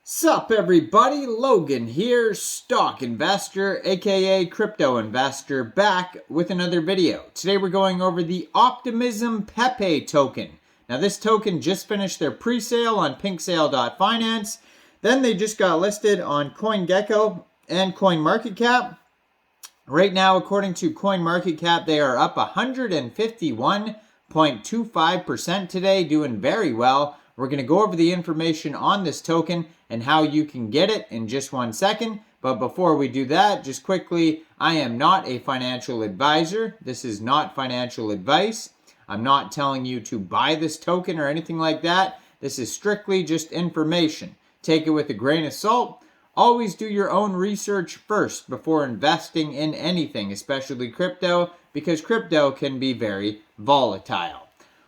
Sup everybody, Logan here, stock investor aka crypto investor, back with another video. Today we're going over the Optimism Pepe token. Now this token just finished their pre-sale on pinksale.finance. Then they just got listed on CoinGecko and CoinMarketCap. Right now, according to CoinMarketCap, they are up 151.25% today, doing very well. We're going to go over the information on this token and how you can get it in just 1 second. But before we do that, just quickly, I am not a financial advisor. This is not financial advice. I'm not telling you to buy this token or anything like that. This is strictly just information. Take it with a grain of salt. Always do your own research first before investing in anything, especially crypto, because crypto can be very volatile.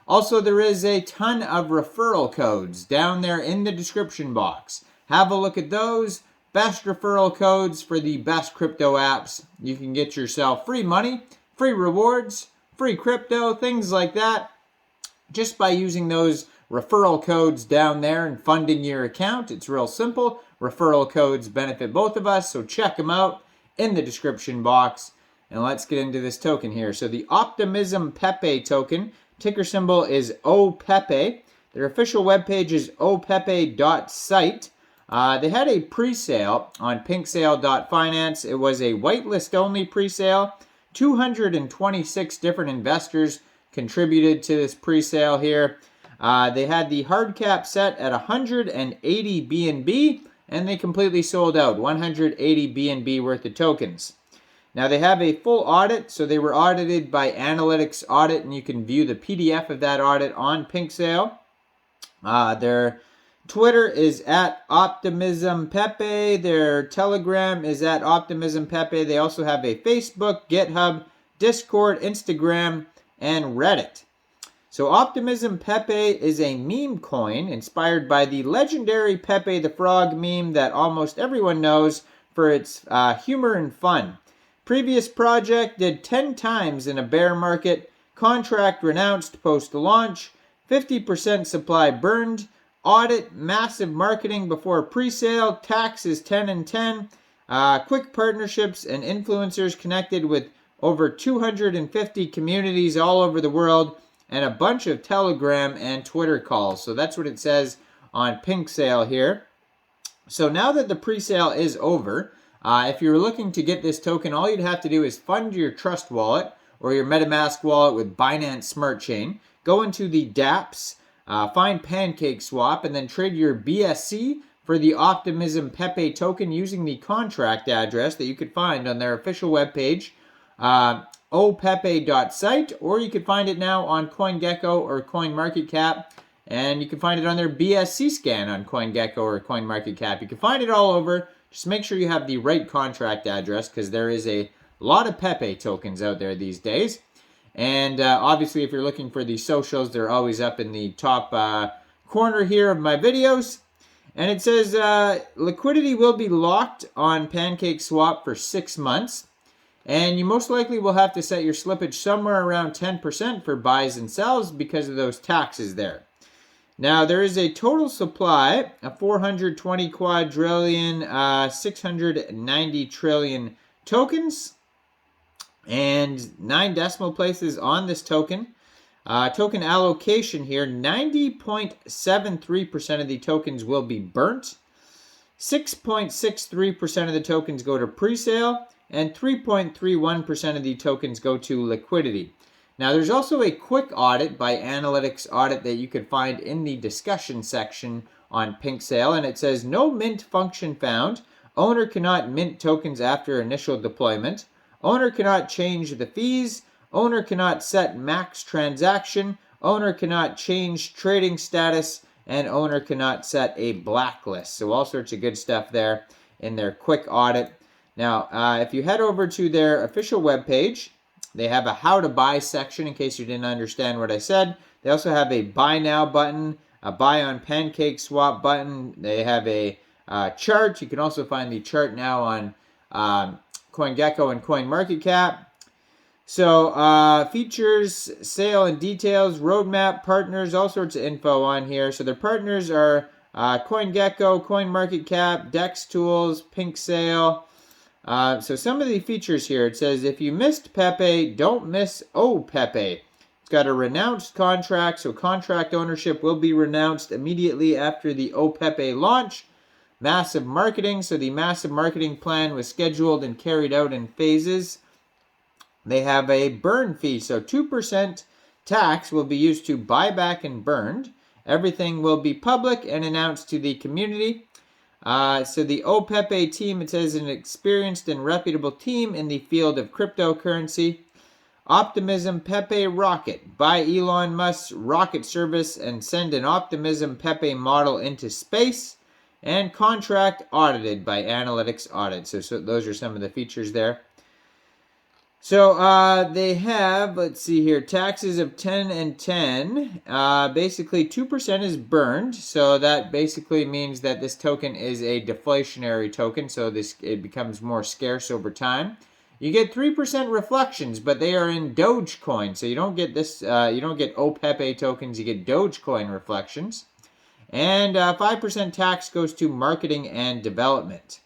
Also, there is a ton of referral codes down there in the description box. Have a look at those. Best referral codes for the best crypto apps. You can get yourself free money, free rewards, free crypto, things like that, just by using those referral codes down there and funding your account. It's real simple. Referral codes benefit both of us, so check them out in the description box. And let's get into this token here. So the Optimism Pepe token, ticker symbol is Opepe. Their official webpage is opepe.site. They had a pre-sale on pinksale.finance. It was a whitelist only pre-sale. 226 different investors contributed to this pre-sale here. They had the hard cap set at 180 BNB, and they completely sold out, 180 BNB worth of tokens. Now they have a full audit, so they were audited by Analytics Audit, and you can view the PDF of that audit on PinkSale. Their Twitter is at Optimism Pepe. Their Telegram is at Optimism Pepe. They also have a Facebook, GitHub, Discord, Instagram, and Reddit. So Optimism Pepe is a meme coin inspired by the legendary Pepe the Frog meme that almost everyone knows for its humor and fun. Previous project did 10 times in a bear market, contract renounced post-launch, 50% supply burned, audit, massive marketing before pre-sale, taxes 10 and 10, quick partnerships and influencers connected with over 250 communities all over the world, and a bunch of Telegram and Twitter calls. So that's what it says on PinkSale here. So now that the pre-sale is over, if you're looking to get this token, all you'd have to do is fund your Trust wallet or your MetaMask wallet with Binance Smart Chain. Go into the dApps, find PancakeSwap, and then trade your BSC for the Optimism Pepe token using the contract address that you could find on their official webpage, opepe.site, or you could find it now on CoinGecko or CoinMarketCap, and you can find it on their BSC scan on CoinGecko or CoinMarketCap. You can find it all over. Just make sure you have the right contract address, because there is a lot of Pepe tokens out there these days. And obviously, if you're looking for the socials, they're always up in the top corner here of my videos. And it says liquidity will be locked on PancakeSwap for 6 months. And you most likely will have to set your slippage somewhere around 10% for buys and sells because of those taxes there. Now, there is a total supply of 420 quadrillion, 690 trillion tokens, and 9 decimal places on this token. Token allocation here, 90.73% of the tokens will be burnt, 6.63% of the tokens go to pre-sale, and 3.31% of the tokens go to liquidity. Now, there's also a quick audit by Analytics Audit that you could find in the discussion section on PinkSale, and it says, no mint function found. Owner cannot mint tokens after initial deployment. Owner cannot change the fees. Owner cannot set max transaction. Owner cannot change trading status. And owner cannot set a blacklist. So all sorts of good stuff there in their quick audit. Now, if you head over to their official webpage, they have a how to buy section in case you didn't understand what I said. They also have a buy now button, a buy on PancakeSwap button. They have a chart. You can also find the chart now on CoinGecko and CoinMarketCap. So features, sale and details, roadmap, partners, all sorts of info on here. So their partners are CoinGecko, CoinMarketCap, DEX Tools, Pink Sale. So some of the features here, it says, if you missed Pepe, don't miss Opepe. It's got a renounced contract, so contract ownership will be renounced immediately after the Opepe launch. Massive marketing, so the massive marketing plan was scheduled and carried out in phases. They have a burn fee, so 2% tax will be used to buy back and burned. Everything will be public and announced to the community. So the Opepe team, it says, an experienced and reputable team in the field of cryptocurrency. Optimism Pepe rocket. Buy Elon Musk's rocket service and send an Optimism Pepe model into space. And contract audited by Analytics Audit. So those are some of the features there. So they have, let's see here, taxes of 10 and 10. Basically 2% is burned. So that basically means that this token is a deflationary token. So it becomes more scarce over time. You get 3% reflections, but they are in Dogecoin. So you don't get this, you don't get Opepe tokens, you get Dogecoin reflections. And 5% tax goes to marketing and development.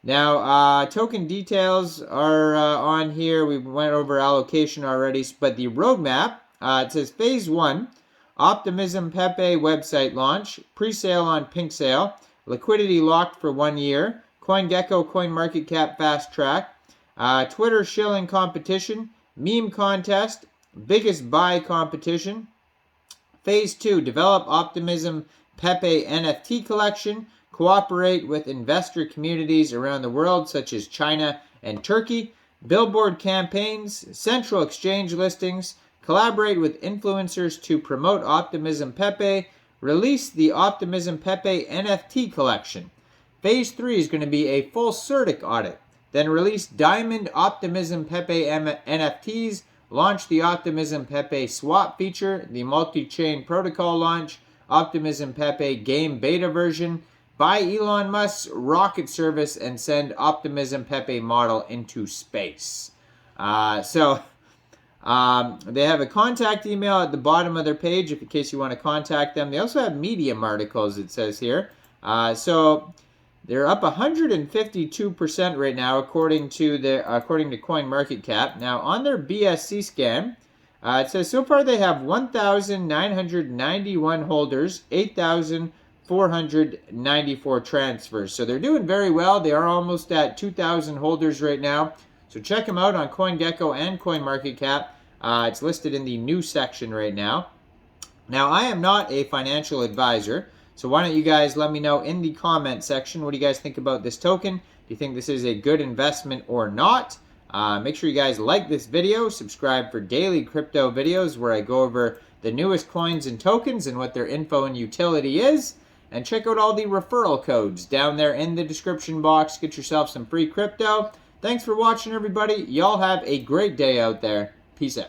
Now, token details are on here. We went over allocation already, but the roadmap, it says Phase 1, Optimism Pepe website launch, pre-sale on Pink Sale, liquidity locked for 1 year, CoinGecko CoinMarketCap fast track, Twitter shilling competition, meme contest, biggest buy competition. Phase 2, develop Optimism Pepe NFT collection, cooperate with investor communities around the world such as China and Turkey, billboard campaigns, central exchange listings, collaborate with influencers to promote Optimism Pepe, release the Optimism Pepe NFT collection. Phase 3 is going to be a full CERTIC audit. Then release Diamond Optimism Pepe NFTs, launch the Optimism Pepe swap feature, the multi-chain protocol launch, Optimism Pepe game beta version, buy Elon Musk's rocket service, and send Optimism Pepe model into space. They have a contact email at the bottom of their page in case you want to contact them. They also have Medium articles, it says here. So they're up 152% right now, according to CoinMarketCap. Now, on their BSC scan, it says so far they have 1,991 holders, 8,494 transfers. So they're doing very well. They are almost at 2,000 holders right now. So check them out on CoinGecko and CoinMarketCap. It's listed in the news section right now. Now, I am not a financial advisor. So why don't you guys let me know in the comment section, what do you guys think about this token? Do you think this is a good investment or not? Make sure you guys like this video, subscribe for daily crypto videos where I go over the newest coins and tokens and what their info and utility is. And check out all the referral codes down there in the description box. Get yourself some free crypto. Thanks for watching, everybody. Y'all have a great day out there. Peace out.